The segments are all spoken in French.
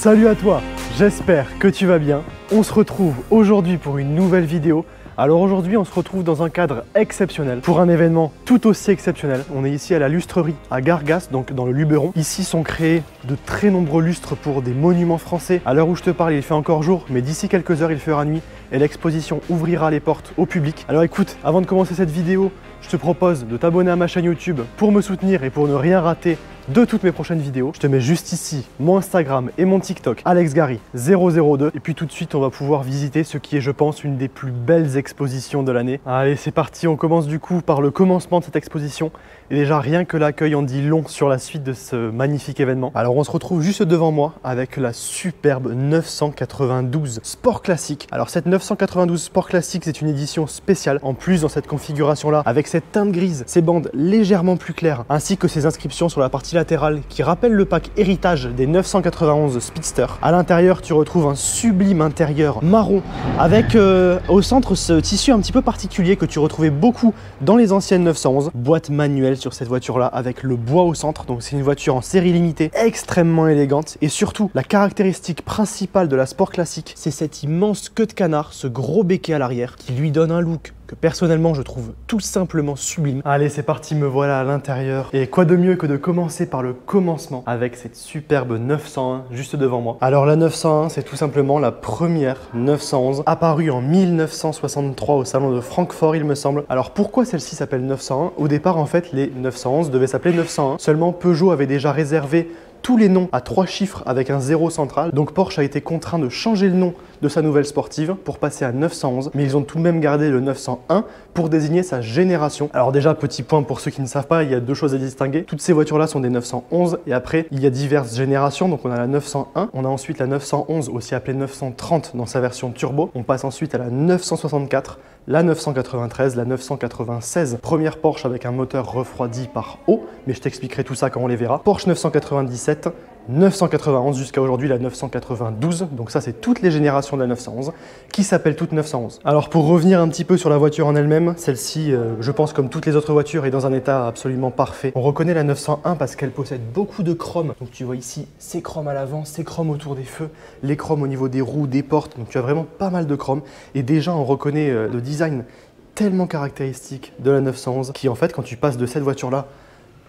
Salut à toi, j'espère que tu vas bien. On se retrouve aujourd'hui pour une nouvelle vidéo. Alors aujourd'hui, on se retrouve dans un cadre exceptionnel pour un événement tout aussi exceptionnel. On est ici à la lustrerie à Gargas, donc dans le Luberon. Ici sont créés de très nombreux lustres pour des monuments français. À l'heure où je te parle, il fait encore jour, mais d'ici quelques heures, il fera nuit et l'exposition ouvrira les portes au public. Alors écoute, avant de commencer cette vidéo, je te propose de t'abonner à ma chaîne YouTube pour me soutenir et pour ne rien rater de toutes mes prochaines vidéos. Je te mets juste ici mon Instagram et mon TikTok, AlexGary002. Et puis tout de suite, on va pouvoir visiter ce qui est, je pense, une des plus belles expositions de l'année. Allez, c'est parti, on commence du coup par le commencement de cette exposition. Et déjà, rien que l'accueil en dit long sur la suite de ce magnifique événement. Alors, on se retrouve juste devant moi avec la superbe 992 Sport Classique. Alors, cette 992 Sport Classique, c'est une édition spéciale. En plus, dans cette configuration-là, avec cette teinte grise, ces bandes légèrement plus claires, ainsi que ces inscriptions sur la partie latérale qui rappellent le pack héritage des 991 Speedster. À l'intérieur, tu retrouves un sublime intérieur marron avec au centre ce tissu un petit peu particulier que tu retrouvais beaucoup dans les anciennes 911. Boîte manuelle sur cette voiture-là avec le bois au centre. Donc c'est une voiture en série limitée, extrêmement élégante. Et surtout, la caractéristique principale de la Sport Classique, c'est cette immense queue de canard, ce gros béquet à l'arrière qui lui donne un look que personnellement je trouve tout simplement sublime. Allez, c'est parti, me voilà à l'intérieur. Et quoi de mieux que de commencer par le commencement avec cette superbe 901 juste devant moi. Alors la 901, c'est tout simplement la première 911 apparue en 1963 au salon de Francfort, il me semble. Alors pourquoi celle-ci s'appelle 901? Au départ, en fait, les 911 devaient s'appeler 901. Seulement Peugeot avait déjà réservé tous les noms à 3 chiffres avec un 0 central. Donc Porsche a été contraint de changer le nom de sa nouvelle sportive pour passer à 911, mais ils ont tout de même gardé le 901 pour désigner sa génération. Alors déjà, petit point pour ceux qui ne savent pas, il y a deux choses à distinguer. Toutes ces voitures-là sont des 911 et après, il y a diverses générations. Donc on a la 901, on a ensuite la 911, aussi appelée 930 dans sa version turbo. On passe ensuite à la 964, la 993, la 996, première Porsche avec un moteur refroidi par eau, mais je t'expliquerai tout ça quand on les verra. Porsche 997, 991 jusqu'à aujourd'hui la 992, donc ça c'est toutes les générations de la 911 qui s'appellent toutes 911. Alors pour revenir un petit peu sur la voiture en elle-même, celle-ci je pense comme toutes les autres voitures est dans un état absolument parfait. On reconnaît la 901 parce qu'elle possède beaucoup de chrome, donc tu vois ici ces chromes à l'avant, ces chromes autour des feux, les chromes au niveau des roues, des portes, donc tu as vraiment pas mal de chrome et déjà on reconnaît le design tellement caractéristique de la 911 qui en fait quand tu passes de cette voiture-là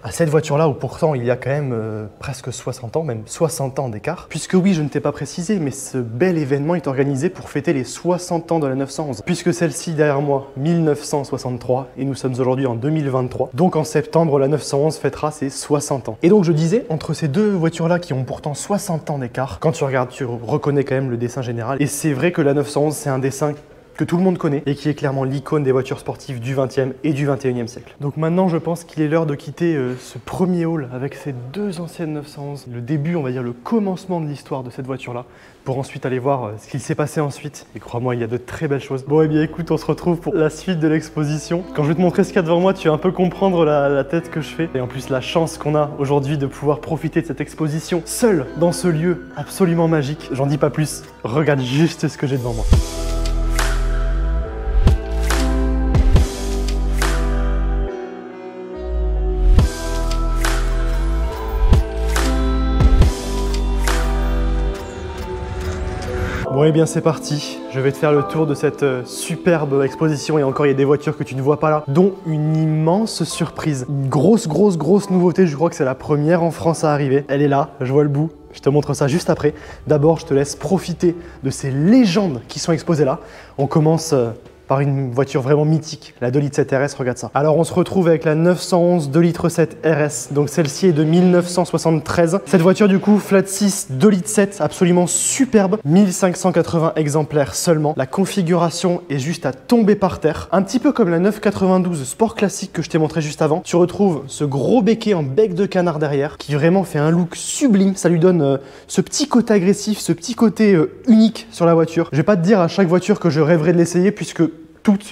à cette voiture-là où pourtant il y a quand même presque 60 ans, même 60 ans d'écart. Puisque oui, je ne t'ai pas précisé, mais ce bel événement est organisé pour fêter les 60 ans de la 911. Puisque celle-ci derrière moi, 1963, et nous sommes aujourd'hui en 2023. Donc en septembre, la 911 fêtera ses 60 ans. Et donc je disais, entre ces deux voitures-là qui ont pourtant 60 ans d'écart, quand tu regardes, tu reconnais quand même le dessin général. Et c'est vrai que la 911, c'est un dessin que tout le monde connaît et qui est clairement l'icône des voitures sportives du 20e et du 21e siècle. Donc maintenant, je pense qu'il est l'heure de quitter ce premier hall avec ces deux anciennes 911, le début, on va dire le commencement de l'histoire de cette voiture-là, pour ensuite aller voir ce qu'il s'est passé ensuite. Et crois-moi, il y a de très belles choses. Bon, et bien écoute, on se retrouve pour la suite de l'exposition. Quand je vais te montrer ce qu'il y a devant moi, tu vas un peu comprendre la tête que je fais. Et en plus, la chance qu'on a aujourd'hui de pouvoir profiter de cette exposition seul dans ce lieu absolument magique. J'en dis pas plus, regarde juste ce que j'ai devant moi. Bon et bien c'est parti, je vais te faire le tour de cette superbe exposition et encore il y a des voitures que tu ne vois pas là, dont une immense surprise. Une grosse nouveauté, je crois que c'est la première en France à arriver. Elle est là, je vois le bout, je te montre ça juste après. D'abord je te laisse profiter de ces légendes qui sont exposées là. On commence par une voiture vraiment mythique, la 2,7 litres RS, regarde ça. Alors on se retrouve avec la 911 2,7 litres RS, donc celle-ci est de 1973. Cette voiture du coup, flat 6, 2,7 litres, absolument superbe, 1580 exemplaires seulement. La configuration est juste à tomber par terre. Un petit peu comme la 992 Sport Classique que je t'ai montré juste avant. Tu retrouves ce gros béquet en bec de canard derrière, qui vraiment fait un look sublime. Ça lui donne ce petit côté agressif, ce petit côté unique sur la voiture. Je vais pas te dire à chaque voiture que je rêverais de l'essayer puisque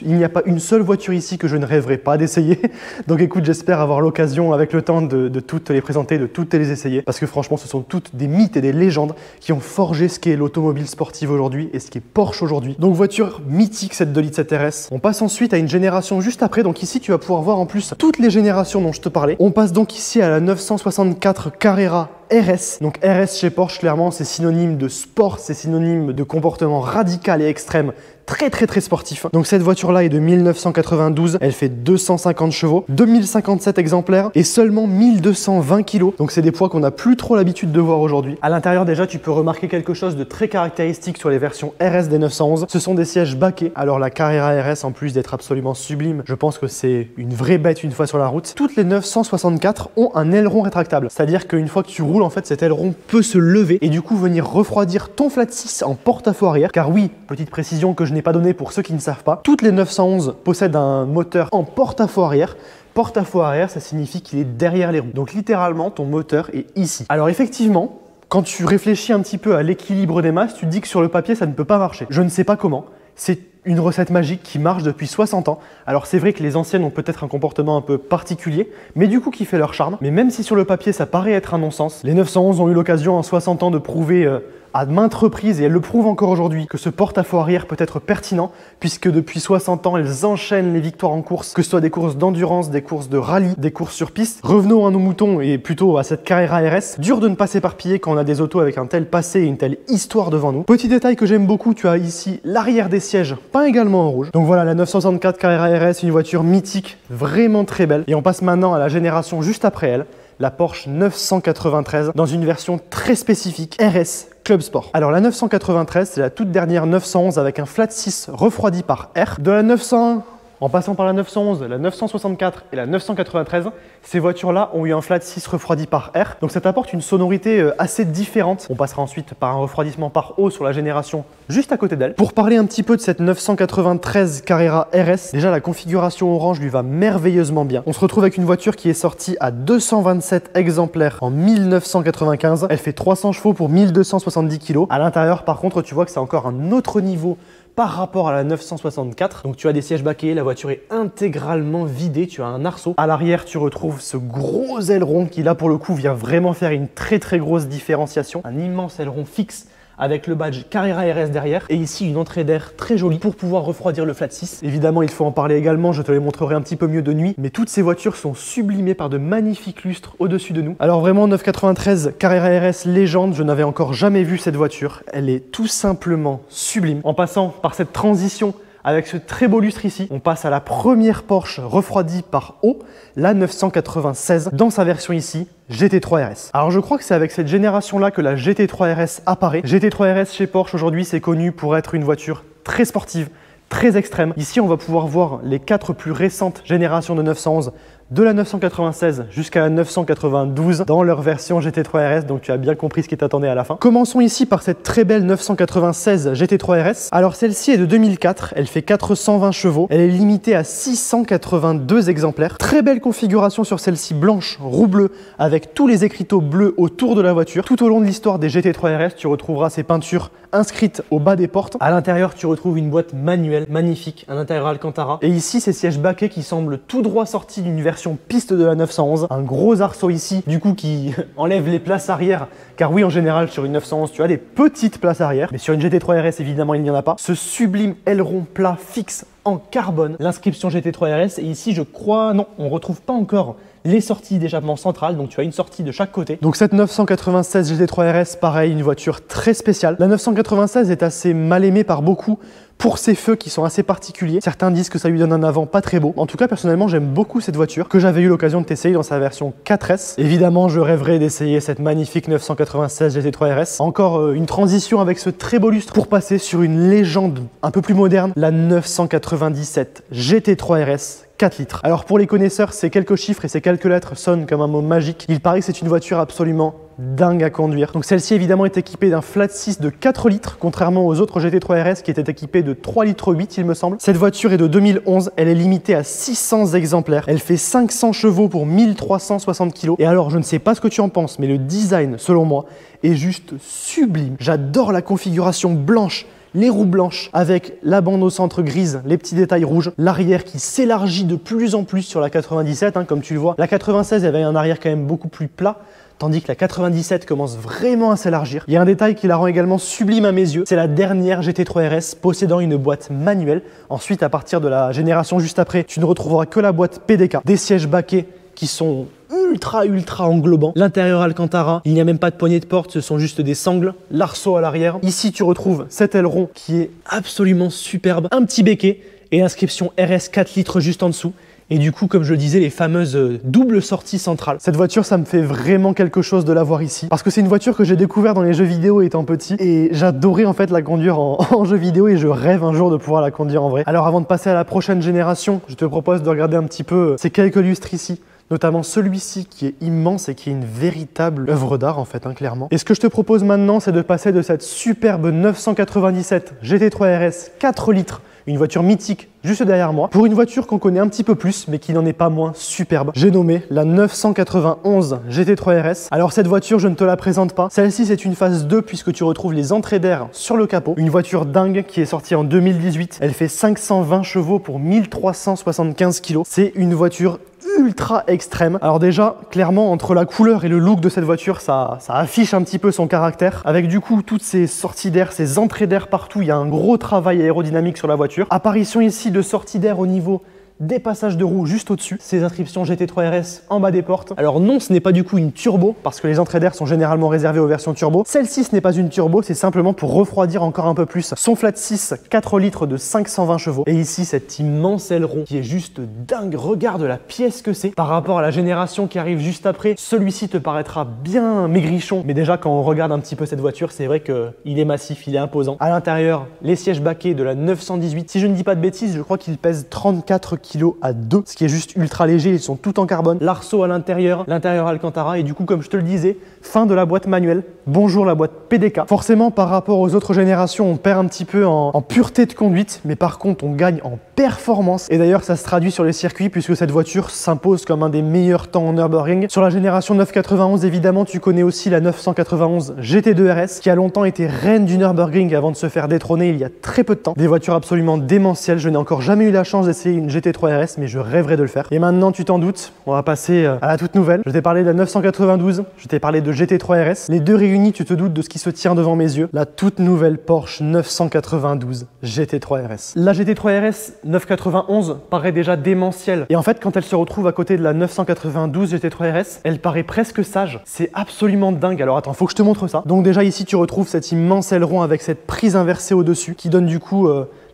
il n'y a pas une seule voiture ici que je ne rêverais pas d'essayer. Donc écoute, j'espère avoir l'occasion avec le temps de toutes les présenter, de toutes les essayer. Parce que franchement, ce sont toutes des mythes et des légendes qui ont forgé ce qu'est l'automobile sportive aujourd'hui et ce qu'est Porsche aujourd'hui. Donc voiture mythique cette 2,7 litres RS. On passe ensuite à une génération juste après. Donc ici, tu vas pouvoir voir en plus toutes les générations dont je te parlais. On passe donc ici à la 964 Carrera RS. Donc RS chez Porsche, clairement, c'est synonyme de sport, c'est synonyme de comportement radical et extrême, très sportif. Donc cette voiture-là est de 1992, elle fait 250 chevaux, 2057 exemplaires et seulement 1220 kg. Donc c'est des poids qu'on n'a plus trop l'habitude de voir aujourd'hui. À l'intérieur déjà, tu peux remarquer quelque chose de très caractéristique sur les versions RS des 911. Ce sont des sièges baquets. Alors la Carrera RS, en plus d'être absolument sublime, je pense que c'est une vraie bête une fois sur la route. Toutes les 964 ont un aileron rétractable. C'est-à-dire qu'une fois que tu roules, en fait, cet aileron peut se lever et du coup venir refroidir ton flat 6 en porte-à-faux arrière. Car oui, petite précision que je n'ai pas donné pour ceux qui ne savent pas, toutes les 911 possèdent un moteur en porte-à-faux arrière. Porte-à-faux arrière, ça signifie qu'il est derrière les roues. Donc littéralement, ton moteur est ici. Alors effectivement, quand tu réfléchis un petit peu à l'équilibre des masses, tu te dis que sur le papier, ça ne peut pas marcher. Je ne sais pas comment. C'est une recette magique qui marche depuis 60 ans. Alors c'est vrai que les anciennes ont peut-être un comportement un peu particulier, mais du coup qui fait leur charme. Mais même si sur le papier, ça paraît être un non-sens, les 911 ont eu l'occasion en 60 ans de prouver à maintes reprises, et elles le prouvent encore aujourd'hui, que ce porte-à-faux arrière peut être pertinent, puisque depuis 60 ans, elles enchaînent les victoires en course, que ce soit des courses d'endurance, des courses de rallye, des courses sur piste. Revenons à nos moutons et plutôt à cette Carrera RS. Dur de ne pas s'éparpiller quand on a des autos avec un tel passé et une telle histoire devant nous. Petit détail que j'aime beaucoup, tu as ici l'arrière des sièges, peint également en rouge. Donc voilà, la 964 Carrera RS, une voiture mythique, vraiment très belle. Et on passe maintenant à la génération juste après elle, la Porsche 993 dans une version très spécifique RS Club Sport. Alors la 993, c'est la toute dernière 911 avec un flat 6 refroidi par air. De la 901 en passant par la 911, la 964 et la 993, ces voitures-là ont eu un flat 6 refroidi par air. Donc ça t'apporte une sonorité assez différente. On passera ensuite par un refroidissement par eau sur la génération juste à côté d'elle. Pour parler un petit peu de cette 993 Carrera RS, déjà la configuration orange lui va merveilleusement bien. On se retrouve avec une voiture qui est sortie à 227 exemplaires en 1995. Elle fait 300 chevaux pour 1270 kg. À l'intérieur, par contre, tu vois que c'est encore un autre niveau par rapport à la 964. Donc tu as des sièges baquets, la voiture est intégralement vidée, tu as un arceau. À l'arrière, tu retrouves ce gros aileron qui là pour le coup vient vraiment faire une très grosse différenciation. Un immense aileron fixe avec le badge Carrera RS derrière et ici une entrée d'air très jolie pour pouvoir refroidir le flat 6. Évidemment, il faut en parler également, je te les montrerai un petit peu mieux de nuit, mais toutes ces voitures sont sublimées par de magnifiques lustres au-dessus de nous. Alors vraiment, 993 Carrera RS légende, je n'avais encore jamais vu cette voiture. Elle est tout simplement sublime. En passant par cette transition avec ce très beau lustre ici, on passe à la première Porsche refroidie par eau, la 996, dans sa version ici, GT3 RS. Alors je crois que c'est avec cette génération-là que la GT3 RS apparaît. GT3 RS chez Porsche aujourd'hui, c'est connu pour être une voiture très sportive, très extrême. Ici, on va pouvoir voir les 4 plus récentes générations de 911, de la 996 jusqu'à la 992 dans leur version GT3 RS, donc tu as bien compris ce qui t'attendait à la fin. Commençons ici par cette très belle 996 GT3 RS. Alors celle-ci est de 2004, elle fait 420 chevaux, elle est limitée à 682 exemplaires. Très belle configuration sur celle-ci, blanche, roue bleue, avec tous les écriteaux bleus autour de la voiture. Tout au long de l'histoire des GT3 RS, tu retrouveras ces peintures inscrites au bas des portes. À l'intérieur, tu retrouves une boîte manuelle magnifique, un intérieur Alcantara. Et ici, ces sièges baquets qui semblent tout droit sortis d'une version piste de la 911. Un gros arceau ici, du coup, qui enlève les places arrière. Car oui, en général, sur une 911, tu as des petites places arrière. Mais sur une GT3 RS, évidemment, il n'y en a pas. Ce sublime aileron plat fixe en carbone. L'inscription GT3 RS. Et ici, je crois, non, on ne retrouve pas encore les sorties d'échappement central, donc tu as une sortie de chaque côté. Donc cette 996 GT3 RS, pareil, une voiture très spéciale. La 996 est assez mal aimée par beaucoup pour ses feux qui sont assez particuliers. Certains disent que ça lui donne un avant pas très beau. En tout cas, personnellement, j'aime beaucoup cette voiture que j'avais eu l'occasion de tester dans sa version 4S. Évidemment, je rêverais d'essayer cette magnifique 996 GT3 RS. Encore une transition avec ce très beau lustre pour passer sur une légende un peu plus moderne, la 997 GT3 RS 4 litres. Alors pour les connaisseurs, ces quelques chiffres et ces quelques lettres sonnent comme un mot magique. Il paraît que c'est une voiture absolument dingue à conduire. Donc celle-ci évidemment est équipée d'un flat 6 de 4 litres, contrairement aux autres GT3 RS qui étaient équipés de 3 litres 8 il me semble. Cette voiture est de 2011, elle est limitée à 600 exemplaires. Elle fait 500 chevaux pour 1360 kg. Et alors je ne sais pas ce que tu en penses, mais le design selon moi est juste sublime. J'adore la configuration blanche, les roues blanches avec la bande au centre grise, les petits détails rouges, l'arrière qui s'élargit de plus en plus sur la 97, comme tu le vois. La 96 avait un arrière quand même beaucoup plus plat, tandis que la 97 commence vraiment à s'élargir. Il y a un détail qui la rend également sublime à mes yeux, c'est la dernière GT3 RS possédant une boîte manuelle. Ensuite, à partir de la génération juste après, tu ne retrouveras que la boîte PDK, des sièges baquets qui sont ultra englobant. L'intérieur Alcantara, il n'y a même pas de poignée de porte, ce sont juste des sangles, l'arceau à l'arrière. Ici tu retrouves cet aileron qui est absolument superbe, un petit béquet et inscription RS 4 litres juste en dessous. Et du coup, comme je le disais, les fameuses doubles sorties centrales. Cette voiture, ça me fait vraiment quelque chose de la voir ici. Parce que c'est une voiture que j'ai découvert dans les jeux vidéo étant petit. Et j'adorais en fait la conduire en jeu vidéo et je rêve un jour de pouvoir la conduire en vrai. Alors avant de passer à la prochaine génération, je te propose de regarder un petit peu ces quelques lustres ici. Notamment celui-ci qui est immense et qui est une véritable œuvre d'art en fait, clairement. Et ce que je te propose maintenant, c'est de passer de cette superbe 997 GT3 RS 4 litres, une voiture mythique juste derrière moi, pour une voiture qu'on connaît un petit peu plus, mais qui n'en est pas moins superbe. J'ai nommé la 991 GT3 RS. Alors cette voiture, je ne te la présente pas. Celle-ci, c'est une phase 2 puisque tu retrouves les entrées d'air sur le capot. Une voiture dingue qui est sortie en 2018. Elle fait 520 chevaux pour 1375 kg. C'est une voiture ultra extrême. Alors déjà, clairement, entre la couleur et le look de cette voiture, ça affiche un petit peu son caractère. Avec du coup, toutes ces sorties d'air, ces entrées d'air partout, il y a un gros travail aérodynamique sur la voiture. Apparition ici de sorties d'air au niveau des passages de roues juste au-dessus, ces inscriptions GT3 RS en bas des portes. Alors non, ce n'est pas du coup une turbo, parce que les entrées d'air sont généralement réservées aux versions turbo. Celle-ci, ce n'est pas une turbo, c'est simplement pour refroidir encore un peu plus. Son flat 6, 4 litres de 520 chevaux. Et ici, cet immense aileron qui est juste dingue. Regarde la pièce que c'est. Par rapport à la génération qui arrive juste après, celui-ci te paraîtra bien maigrichon. Mais déjà, quand on regarde un petit peu cette voiture, c'est vrai qu'il est massif, il est imposant. À l'intérieur, les sièges baquets de la 918. Si je ne dis pas de bêtises, je crois qu'il pèse 34 kg à 2, ce qui est juste ultra léger, ils sont tout en carbone. L'arceau à l'intérieur Alcantara, et du coup, comme je te le disais, fin de la boîte manuelle, bonjour la boîte PDK. Forcément, par rapport aux autres générations, on perd un petit peu en pureté de conduite, mais par contre, on gagne en performance. Et d'ailleurs, ça se traduit sur les circuits, puisque cette voiture s'impose comme un des meilleurs temps en Nürburgring. Sur la génération 991, évidemment, tu connais aussi la 991 GT2 RS, qui a longtemps été reine du Nürburgring avant de se faire détrôner il y a très peu de temps. Des voitures absolument démentielles. Je n'ai encore jamais eu la chance d'essayer une GT3 RS, mais je rêverais de le faire. Et maintenant, tu t'en doutes, on va passer à la toute nouvelle. Je t'ai parlé de la 992, je t'ai parlé de GT3 RS. Les deux réunis, tu te doutes de ce qui se tient devant mes yeux. La toute nouvelle Porsche 992 GT3 RS. La GT3 RS 991 paraît déjà démentielle. Et en fait, quand elle se retrouve à côté de la 992 GT3 RS, elle paraît presque sage. C'est absolument dingue. Alors attends, faut que je te montre ça. Donc déjà ici, tu retrouves cet immense aileron avec cette prise inversée au-dessus qui donne du coup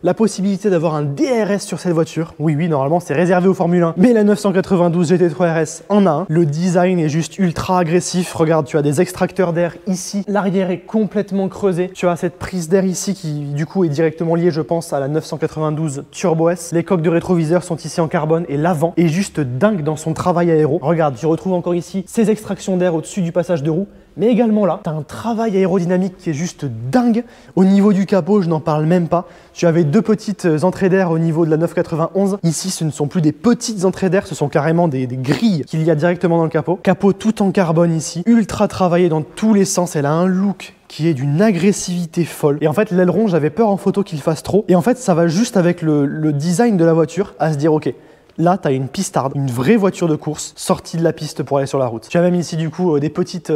la possibilité d'avoir un DRS sur cette voiture. Oui, normalement, c'est réservé aux Formule 1. Mais la 992 GT3 RS en a un. Le design est juste ultra agressif. Regarde, tu as des extracteurs d'air ici. L'arrière est complètement creusé. Tu as cette prise d'air ici qui, du coup, est directement liée, je pense, à la 992 Turbo S. Les coques de rétroviseur sont ici en carbone et l'avant est juste dingue dans son travail aéro. Regarde, tu retrouves encore ici ces extractions d'air au-dessus du passage de roue. Mais également là, tu as un travail aérodynamique qui est juste dingue. Au niveau du capot, je n'en parle même pas. Tu avais deux petites entrées d'air au niveau de la 991. Ici, ce ne sont plus des petites entrées d'air, ce sont carrément des grilles qu'il y a directement dans le capot. Capot tout en carbone ici, ultra travaillé dans tous les sens. Elle a un look qui est d'une agressivité folle. Et en fait, l'aileron, j'avais peur en photo qu'il fasse trop. Et en fait, ça va juste avec le design de la voiture à se dire, ok, là, tu as une pistarde, une vraie voiture de course sortie de la piste pour aller sur la route. Tu as même ici, du coup, des petites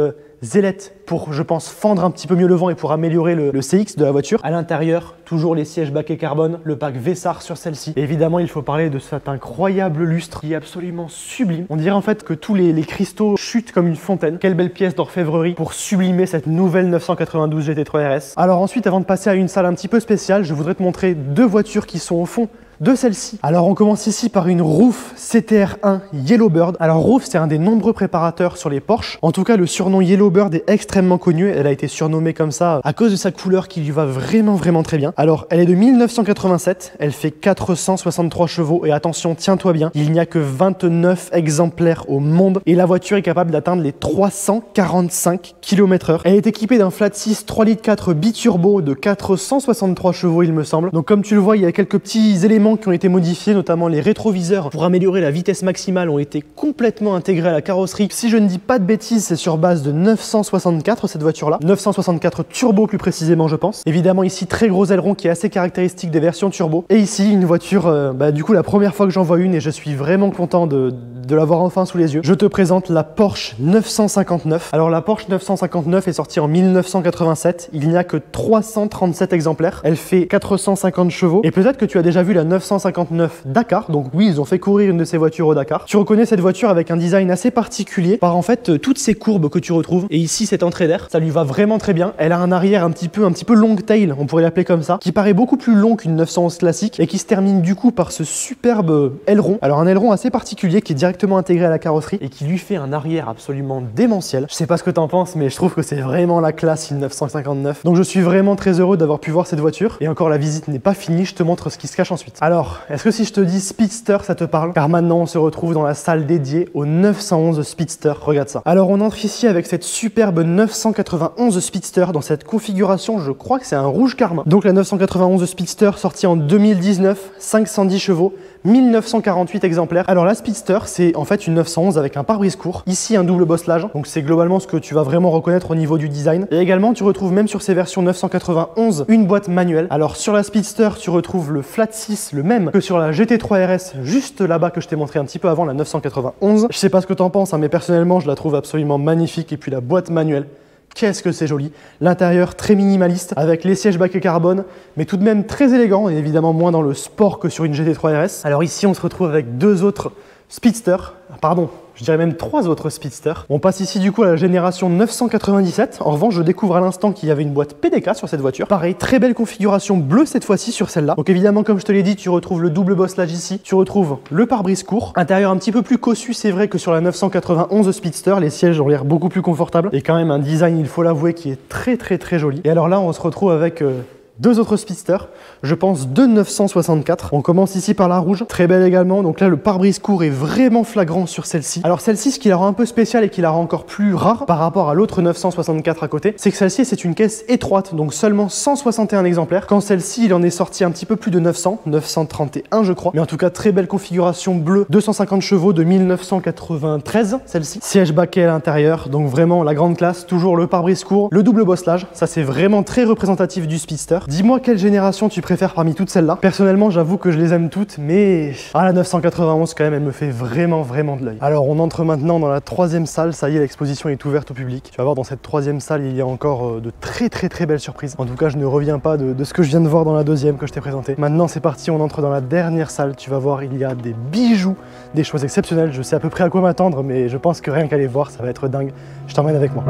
ailettes pour, je pense, fendre un petit peu mieux le vent et pour améliorer le CX de la voiture. À l'intérieur, toujours les sièges baquets carbone, le pack Vessar sur celle-ci. Évidemment, il faut parler de cet incroyable lustre qui est absolument sublime. On dirait en fait que tous les cristaux chutent comme une fontaine. Quelle belle pièce d'orfèvrerie pour sublimer cette nouvelle 992 GT3 RS. Alors ensuite, avant de passer à une salle un petit peu spéciale, je voudrais te montrer deux voitures qui sont au fond de celle-ci. Alors on commence ici par une Roof CTR1 Yellowbird. Alors Roof, c'est un des nombreux préparateurs sur les Porsche. En tout cas, le surnom Yellowbird est extrêmement connu. Elle a été surnommée comme ça à cause de sa couleur qui lui va vraiment très bien. Alors elle est de 1987, elle fait 463 chevaux et attention, tiens-toi bien, il n'y a que 29 exemplaires au monde et la voiture est capable d'atteindre les 345 km/h. Elle est équipée d'un flat 6 3 litres 4 biturbo de 463 chevaux il me semble. Donc comme tu le vois, il y a quelques petits éléments qui ont été modifiés, notamment les rétroviseurs pour améliorer la vitesse maximale ont été complètement intégrés à la carrosserie. Si je ne dis pas de bêtises, c'est sur base de 964 cette voiture-là. 964 turbo plus précisément je pense. Évidemment ici très gros aileron qui est assez caractéristique des versions turbo. Et ici une voiture, du coup la première fois que j'en vois une et je suis vraiment content de de l'avoir enfin sous les yeux. Je te présente la Porsche 959. Alors la Porsche 959 est sortie en 1987. Il n'y a que 337 exemplaires. Elle fait 450 chevaux. Et peut-être que tu as déjà vu la 959 Dakar. Donc oui, ils ont fait courir une de ces voitures au Dakar. Tu reconnais cette voiture avec un design assez particulier par en fait toutes ces courbes que tu retrouves. Et ici, cette entrée d'air, ça lui va vraiment très bien. Elle a un arrière un petit peu long tail, on pourrait l'appeler comme ça, qui paraît beaucoup plus long qu'une 911 classique et qui se termine du coup par ce superbe aileron. Alors un aileron assez particulier qui est directement intégré à la carrosserie et qui lui fait un arrière absolument démentiel. Je sais pas ce que t'en penses, mais je trouve que c'est vraiment la classe une 959. Donc je suis vraiment très heureux d'avoir pu voir cette voiture. Et encore, la visite n'est pas finie, je te montre ce qui se cache ensuite. Alors, est-ce que si je te dis Speedster, ça te parle? Car maintenant on se retrouve dans la salle dédiée au 911 Speedster. Regarde ça. Alors on entre ici avec cette superbe 991 Speedster dans cette configuration, je crois que c'est un rouge carmin. Donc la 991 Speedster sortie en 2019, 510 chevaux, 1948 exemplaires. Alors la Speedster, c'est en fait une 911 avec un pare-brise court. Ici, un double bosselage. Donc c'est globalement ce que tu vas vraiment reconnaître au niveau du design. Et également, tu retrouves même sur ces versions 991 une boîte manuelle. Alors sur la Speedster, tu retrouves le flat 6, le même que sur la GT3 RS, juste là-bas que je t'ai montré un petit peu avant, la 991. Je sais pas ce que t'en penses, hein, mais personnellement, je la trouve absolument magnifique. Et puis la boîte manuelle, qu'est-ce que c'est joli. L'intérieur très minimaliste avec les sièges baquets carbone, mais tout de même très élégant et évidemment moins dans le sport que sur une GT3 RS. Alors ici, on se retrouve avec deux autres Speedster, pardon, je dirais même trois autres Speedster. On passe ici du coup à la génération 997. En revanche, je découvre à l'instant qu'il y avait une boîte PDK sur cette voiture. Pareil, très belle configuration bleue cette fois-ci sur celle-là. Donc évidemment, comme je te l'ai dit, tu retrouves le double bosselage ici. Tu retrouves le pare-brise court. Intérieur un petit peu plus cossu, c'est vrai que sur la 991 Speedster, les sièges ont l'air beaucoup plus confortables. Et quand même un design, il faut l'avouer, qui est très joli. Et alors là, on se retrouve avec deux autres Speedster, je pense deux 964. On commence ici par la rouge, très belle également. Donc là, le pare-brise court est vraiment flagrant sur celle-ci. Alors celle-ci, ce qui la rend un peu spéciale et qui la rend encore plus rare par rapport à l'autre 964 à côté, c'est que celle-ci, c'est une caisse étroite, donc seulement 161 exemplaires. Quand celle-ci, il en est sorti un petit peu plus de 900, 931 je crois. Mais en tout cas, très belle configuration bleue, 250 chevaux de 1993, celle-ci. Siège baquet à l'intérieur, donc vraiment la grande classe. Toujours le pare-brise court, le double bosselage, ça c'est vraiment très représentatif du Speedster. Dis-moi quelle génération tu préfères parmi toutes celles-là. Personnellement, j'avoue que je les aime toutes, mais la 991 quand même, elle me fait vraiment de l'œil. Alors on entre maintenant dans la troisième salle. Ça y est, l'exposition est ouverte au public. Tu vas voir, dans cette troisième salle, il y a encore de très belles surprises. En tout cas, je ne reviens pas de ce que je viens de voir dans la deuxième que je t'ai présenté. Maintenant, c'est parti, on entre dans la dernière salle. Tu vas voir, il y a des bijoux, des choses exceptionnelles. Je sais à peu près à quoi m'attendre, mais je pense que rien qu'à les voir, ça va être dingue. Je t'emmène avec moi.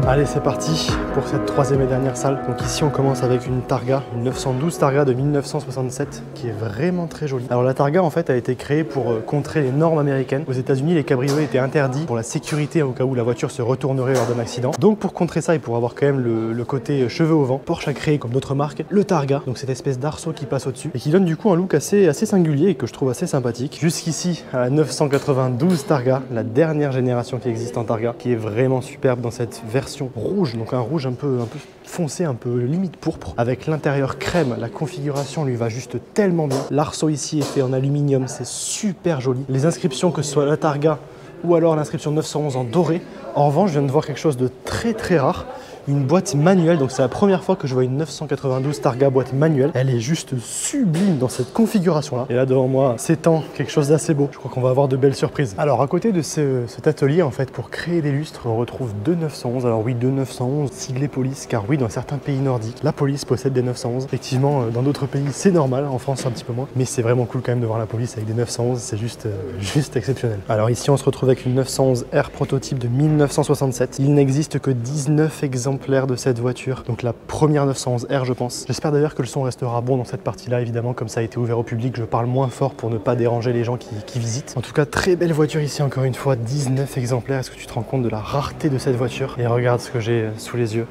Allez, c'est parti pour cette troisième et dernière salle. Donc ici, on commence avec une Targa, une 912 Targa de 1967, qui est vraiment très jolie. Alors la Targa, en fait, a été créée pour contrer les normes américaines. Aux États-Unis, les cabriolets étaient interdits pour la sécurité au cas où la voiture se retournerait lors d'un accident. Donc pour contrer ça et pour avoir quand même le côté cheveux au vent, Porsche a créé, comme d'autres marques, le Targa. Donc cette espèce d'arceau qui passe au-dessus et qui donne du coup un look assez singulier et que je trouve assez sympathique. Jusqu'ici, à la 992 Targa, la dernière génération qui existe en Targa, qui est vraiment superbe dans cette version rouge, donc un rouge un peu foncé, un peu limite pourpre, avec l'intérieur crème. La configuration lui va juste tellement bien. L'arceau ici est fait en aluminium, c'est super joli. Les inscriptions, que ce soit la Targa ou alors l'inscription 911 en doré. En revanche, je viens de voir quelque chose de très rare. Une boîte manuelle, donc c'est la première fois que je vois une 992 Targa boîte manuelle. Elle est juste sublime dans cette configuration là. Et là devant moi s'étend quelque chose d'assez beau. Je crois qu'on va avoir de belles surprises. Alors à côté de cet atelier, en fait, pour créer des lustres, on retrouve deux 911. Alors oui, deux 911 siglés police, car oui, dans certains pays nordiques, la police possède des 911. Effectivement, dans d'autres pays c'est normal, en France un petit peu moins, mais c'est vraiment cool quand même de voir la police avec des 911, c'est juste exceptionnel. Alors ici on se retrouve avec une 911 R prototype de 1967. Il n'existe que 19 exemplaires de cette voiture, donc la première 911R je pense. J'espère d'ailleurs que le son restera bon dans cette partie-là, évidemment, comme ça a été ouvert au public, je parle moins fort pour ne pas déranger les gens qui visitent. En tout cas, très belle voiture ici, encore une fois, 19 exemplaires. Est-ce que tu te rends compte de la rareté de cette voiture? Et regarde ce que j'ai sous les yeux.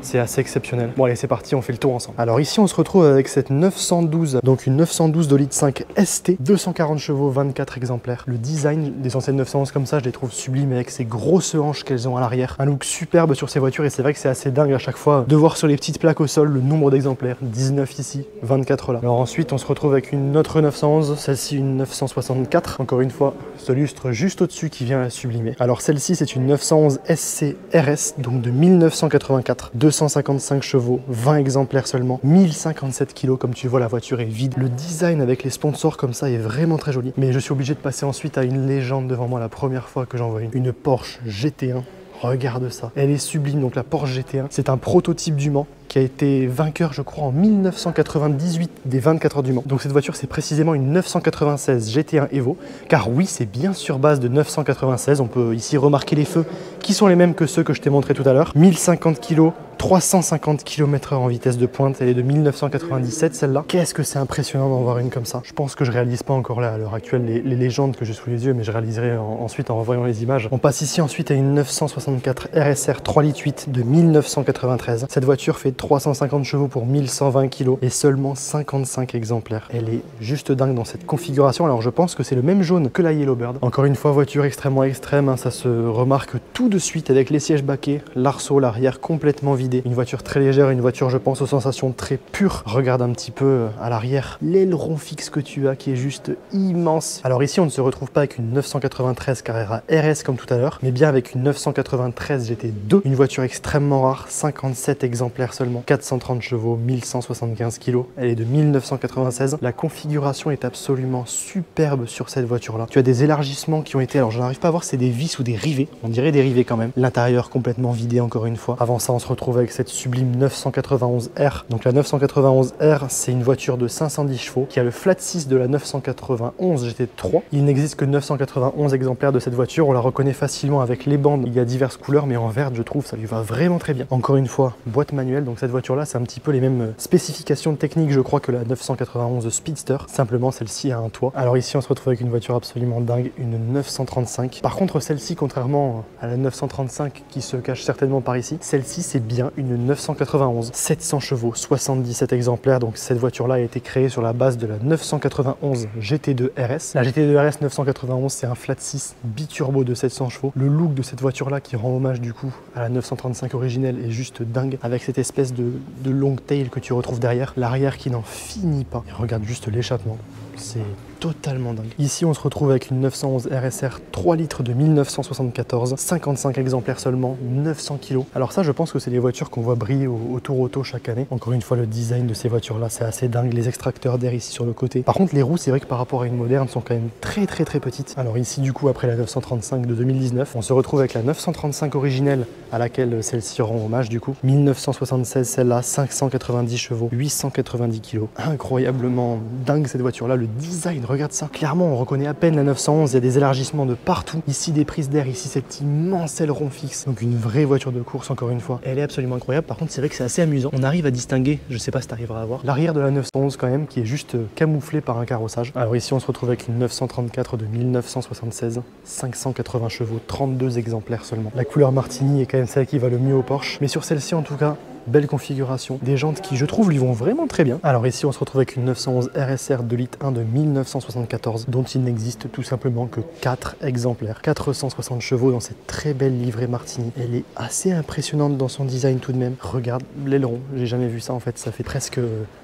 c'est assez exceptionnel. Bon allez, c'est parti, on fait le tour ensemble. Alors ici, on se retrouve avec cette 912, donc une 912 de litre 5 ST, 240 chevaux, 24 exemplaires. Le design des anciennes 911 comme ça, je les trouve sublimes avec ces grosses hanches qu'elles ont à l'arrière. Un look superbe sur ces voitures et c'est vrai que c'est assez dingue à chaque fois de voir sur les petites plaques au sol le nombre d'exemplaires. 19 ici, 24 là. Alors ensuite, on se retrouve avec une autre 911, celle-ci une 964. Encore une fois, ce lustre juste au-dessus qui vient la sublimer. Alors celle-ci, c'est une 911 SC RS, donc de 1984. 255 chevaux, 20 exemplaires seulement, 1057 kg. Comme tu vois, la voiture est vide. Le design avec les sponsors comme ça est vraiment très joli. Mais je suis obligé de passer ensuite à une légende devant moi la première fois que j'en vois une Porsche GT1. Regarde ça, elle est sublime. Donc la Porsche GT1, c'est un prototype du Mans qui a été vainqueur, je crois, en 1998 des 24 heures du Mans. Donc cette voiture, c'est précisément une 996 GT1 Evo, car oui, c'est bien sur base de 996. On peut ici remarquer les feux qui sont les mêmes que ceux que je t'ai montré tout à l'heure. 1050 kg, 350 km/h en vitesse de pointe. Elle est de 1997, celle-là. Qu'est-ce que c'est impressionnant d'en voir une comme ça. Je pense que je réalise pas encore là, à l'heure actuelle, les légendes que j'ai sous les yeux, mais je réaliserai ensuite en revoyant les images. On passe ici ensuite à une 964 RSR 3 litres 8 de 1993. Cette voiture fait 350 chevaux pour 1120 kg et seulement 55 exemplaires. Elle est juste dingue dans cette configuration. Alors je pense que c'est le même jaune que la Yellowbird. Encore une fois, voiture extrêmement extrême, hein, ça se remarque tout de suite avec les sièges baquets, l'arceau, l'arrière complètement vidé. Une voiture très légère, une voiture je pense aux sensations très pures. Regarde un petit peu à l'arrière l'aileron fixe que tu as qui est juste immense. Alors ici on ne se retrouve pas avec une 993 Carrera RS comme tout à l'heure, mais bien avec une 993 GT2, une voiture extrêmement rare, 57 exemplaires seulement. 430 chevaux, 1175 kg. Elle est de 1996. La configuration est absolument superbe sur cette voiture-là. Tu as des élargissements qui ont été, alors je n'arrive pas à voir si c'est des vis ou des rivets. On dirait des rivets quand même. L'intérieur complètement vidé encore une fois. Avant ça, on se retrouve avec cette sublime 991R. Donc la 991R, c'est une voiture de 510 chevaux qui a le flat 6 de la 991 GT3. Il n'existe que 991 exemplaires de cette voiture. On la reconnaît facilement avec les bandes. Il y a diverses couleurs, mais en vert, je trouve, ça lui va vraiment très bien. Encore une fois, boîte manuelle. Donc cette voiture-là, c'est un petit peu les mêmes spécifications techniques, je crois, que la 991 Speedster. Simplement, celle-ci a un toit. Alors ici, on se retrouve avec une voiture absolument dingue, une 935. Par contre, celle-ci, contrairement à la 935 qui se cache certainement par ici, celle-ci, c'est bien une 991. 700 chevaux, 77 exemplaires. Donc cette voiture-là a été créée sur la base de la 991 GT2 RS. La GT2 RS 991, c'est un flat 6 biturbo de 700 chevaux. Le look de cette voiture-là, qui rend hommage du coup à la 935 originelle, est juste dingue, avec cette espèce de long tail que tu retrouves derrière, l'arrière qui n'en finit pas. Et regarde juste l'échappement, c'est totalement dingue. Ici, on se retrouve avec une 911 RSR 3 litres de 1974, 55 exemplaires seulement, 900 kg. Alors ça, je pense que c'est les voitures qu'on voit briller au Tour Auto chaque année. Encore une fois, le design de ces voitures-là, c'est assez dingue. Les extracteurs d'air ici sur le côté. Par contre, les roues, c'est vrai que par rapport à une moderne, sont quand même très petites. Alors ici, du coup, après la 935 de 2019, on se retrouve avec la 935 originelle à laquelle celle-ci rend hommage du coup. 1976, celle-là, 590 chevaux, 890 kg. Incroyablement dingue cette voiture-là, le design, regarde ça. Clairement, on reconnaît à peine la 911, il y a des élargissements de partout. Ici, des prises d'air, ici, cet immense aileron fixe. Donc une vraie voiture de course, encore une fois. Elle est absolument incroyable. Par contre, c'est vrai que c'est assez amusant. On arrive à distinguer, je sais pas si tu arriveras à voir, l'arrière de la 911 quand même, qui est juste camouflé par un carrossage. Alors ici, on se retrouve avec une 934 de 1976, 580 chevaux, 32 exemplaires seulement. La couleur Martini est quand même celle qui va le mieux au Porsche. Mais sur celle-ci, en tout cas, belle configuration, des jantes qui je trouve lui vont vraiment très bien. Alors ici on se retrouve avec une 911 RSR 2 litres 1 de 1974 dont il n'existe tout simplement que 4 exemplaires. 460 chevaux dans cette très belle livrée Martini. Elle est assez impressionnante dans son design tout de même. Regarde l'aileron, j'ai jamais vu ça en fait, ça fait presque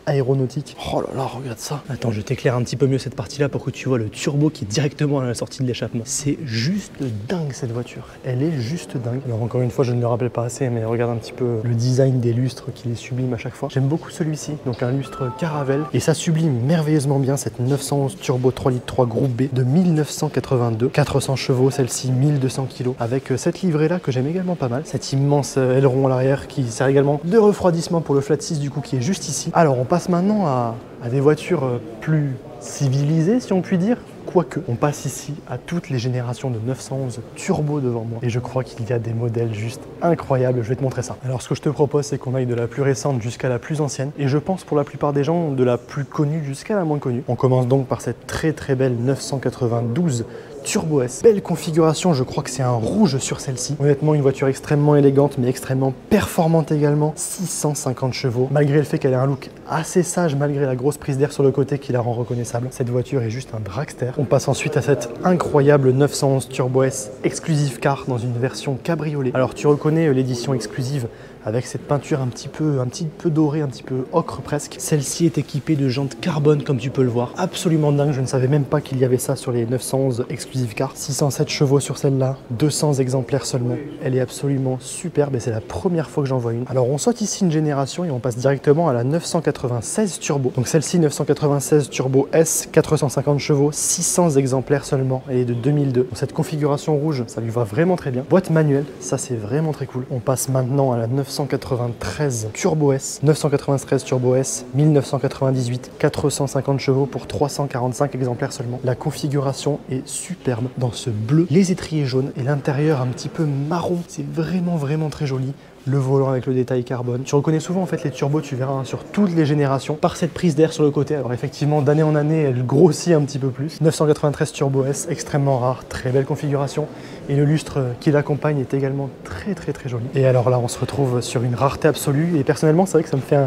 aéronautique. Oh là là, regarde ça. Attends, je t'éclaire un petit peu mieux cette partie là pour que tu vois le turbo qui est directement à la sortie de l'échappement. C'est juste dingue cette voiture, elle est juste dingue. Alors encore une fois, je ne le rappelle pas assez, mais regarde un petit peu le design des lustres qui les sublime à chaque fois. J'aime beaucoup celui-ci, donc un lustre Caravelle, et ça sublime merveilleusement bien cette 911 Turbo 3 litres 3 groupe B de 1982, 400 chevaux, celle-ci 1200 kg, avec cette livrée là que j'aime également pas mal, cet immense aileron à l'arrière qui sert également de refroidissement pour le flat 6 du coup qui est juste ici. Alors on passe maintenant à des voitures plus civilisées si on peut dire. Quoique, on passe ici à toutes les générations de 911 turbo devant moi. Et je crois qu'il y a des modèles juste incroyables. Je vais te montrer ça. Alors, ce que je te propose, c'est qu'on aille de la plus récente jusqu'à la plus ancienne. Et je pense, pour la plupart des gens, de la plus connue jusqu'à la moins connue. On commence donc par cette très belle 992 Turbo S. Belle configuration, je crois que c'est un rouge sur celle-ci. Honnêtement, une voiture extrêmement élégante, mais extrêmement performante également. 650 chevaux, malgré le fait qu'elle ait un look assez sage, malgré la grosse prise d'air sur le côté qui la rend reconnaissable. Cette voiture est juste un dragster. On passe ensuite à cette incroyable 911 Turbo S Exclusive Car dans une version cabriolet. Alors tu reconnais l'édition exclusive avec cette peinture un petit peu dorée, un petit peu ocre presque. Celle-ci est équipée de jantes carbone comme tu peux le voir. Absolument dingue, je ne savais même pas qu'il y avait ça sur les 911 Exclusive Car. 607 chevaux sur celle-là, 200 exemplaires seulement. Elle est absolument superbe et c'est la première fois que j'en vois une. Alors on saute ici une génération et on passe directement à la 996 Turbo. Donc celle-ci 996 Turbo S, 450 chevaux, 600 exemplaires seulement. Elle est de 2002. Donc cette configuration rouge, ça lui va vraiment très bien. Boîte manuelle, ça c'est vraiment très cool. On passe maintenant à la 993 Turbo S, 993 Turbo S, 1998, 450 chevaux pour 345 exemplaires seulement. La configuration est superbe dans ce bleu, les étriers jaunes et l'intérieur un petit peu marron. C'est vraiment très joli. Le volant avec le détail carbone. Tu reconnais souvent en fait les turbos, tu verras, hein, sur toutes les générations, par cette prise d'air sur le côté. Alors effectivement, d'année en année, elle grossit un petit peu plus. 993 Turbo S, extrêmement rare, très belle configuration. Et le lustre qui l'accompagne est également très joli. Et alors là, on se retrouve sur une rareté absolue. Et personnellement, c'est vrai que ça me fait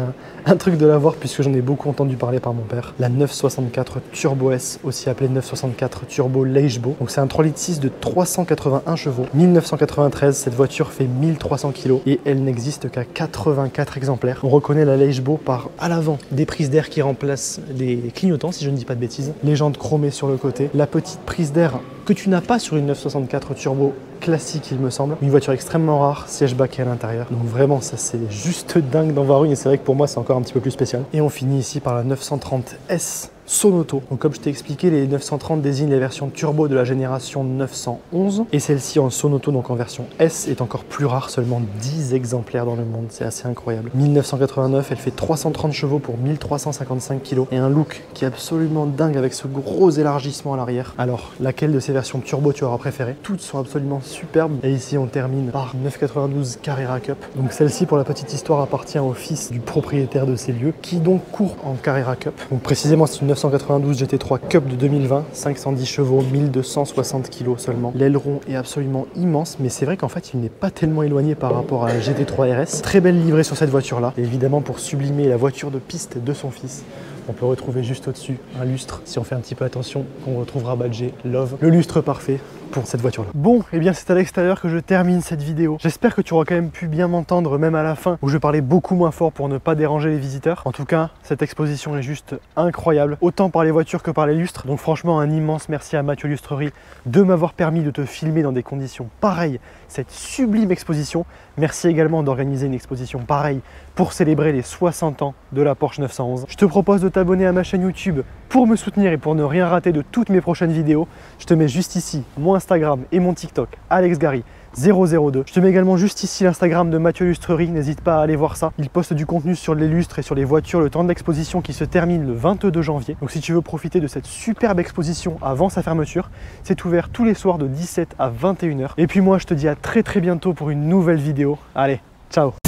un truc de l'avoir puisque j'en ai beaucoup entendu parler par mon père. La 964 Turbo S, aussi appelée 964 Turbo Leichbo. Donc c'est un 3,6 litres de 381 chevaux. 1993, cette voiture fait 1300 kg et elle n'existe qu'à 84 exemplaires. On reconnaît la Leichbo par à l'avant des prises d'air qui remplacent les clignotants, si je ne dis pas de bêtises. Les jantes chromées sur le côté. La petite prise d'air que tu n'as pas sur une 964 Turbo classique, il me semble. Une voiture extrêmement rare, siège baquet à l'intérieur. Donc vraiment, ça c'est juste dingue d'en voir une et c'est vrai que pour moi c'est encore un petit peu plus spécial. Et on finit ici par la 930 S Sonoto. Donc comme je t'ai expliqué, les 930 désignent les versions turbo de la génération 911 et celle-ci en Sonoto, donc en version S, est encore plus rare, seulement 10 exemplaires dans le monde, c'est assez incroyable. 1989, elle fait 330 chevaux pour 1355 kg et un look qui est absolument dingue avec ce gros élargissement à l'arrière. Alors, laquelle de ces versions turbo tu auras préféré? Toutes sont absolument superbes et ici on termine par 992 Carrera Cup. Donc celle-ci, pour la petite histoire, appartient au fils du propriétaire de ces lieux qui donc court en Carrera Cup. Donc précisément c'est une 992 GT3 Cup de 2020, 510 chevaux, 1260 kg seulement. L'aileron est absolument immense, mais c'est vrai qu'en fait, il n'est pas tellement éloigné par rapport à la GT3 RS. Très belle livrée sur cette voiture-là. Et évidemment, pour sublimer la voiture de piste de son fils, on peut retrouver juste au-dessus un lustre, si on fait un petit peu attention, qu'on retrouvera badgé Love. Le lustre parfait pour cette voiture-là. Bon, et bien c'est à l'extérieur que je termine cette vidéo. J'espère que tu auras quand même pu bien m'entendre, même à la fin, où je parlais beaucoup moins fort pour ne pas déranger les visiteurs. En tout cas, cette exposition est juste incroyable, autant par les voitures que par les lustres. Donc franchement, un immense merci à Mathieu Lustrerie de m'avoir permis de te filmer dans des conditions pareilles, cette sublime exposition. Merci également d'organiser une exposition pareille pour célébrer les 60 ans de la Porsche 911. Je te propose de t'abonner à ma chaîne YouTube pour me soutenir et pour ne rien rater de toutes mes prochaines vidéos. Je te mets juste ici mon Instagram et mon TikTok, AlexGary002. Je te mets également juste ici l'Instagram de Mathieu Lustrerie, n'hésite pas à aller voir ça. Il poste du contenu sur les lustres et sur les voitures le temps de l'exposition qui se termine le 22 janvier. Donc si tu veux profiter de cette superbe exposition avant sa fermeture, c'est ouvert tous les soirs de 17 à 21 h. Et puis moi je te dis à très bientôt pour une nouvelle vidéo. Allez, ciao!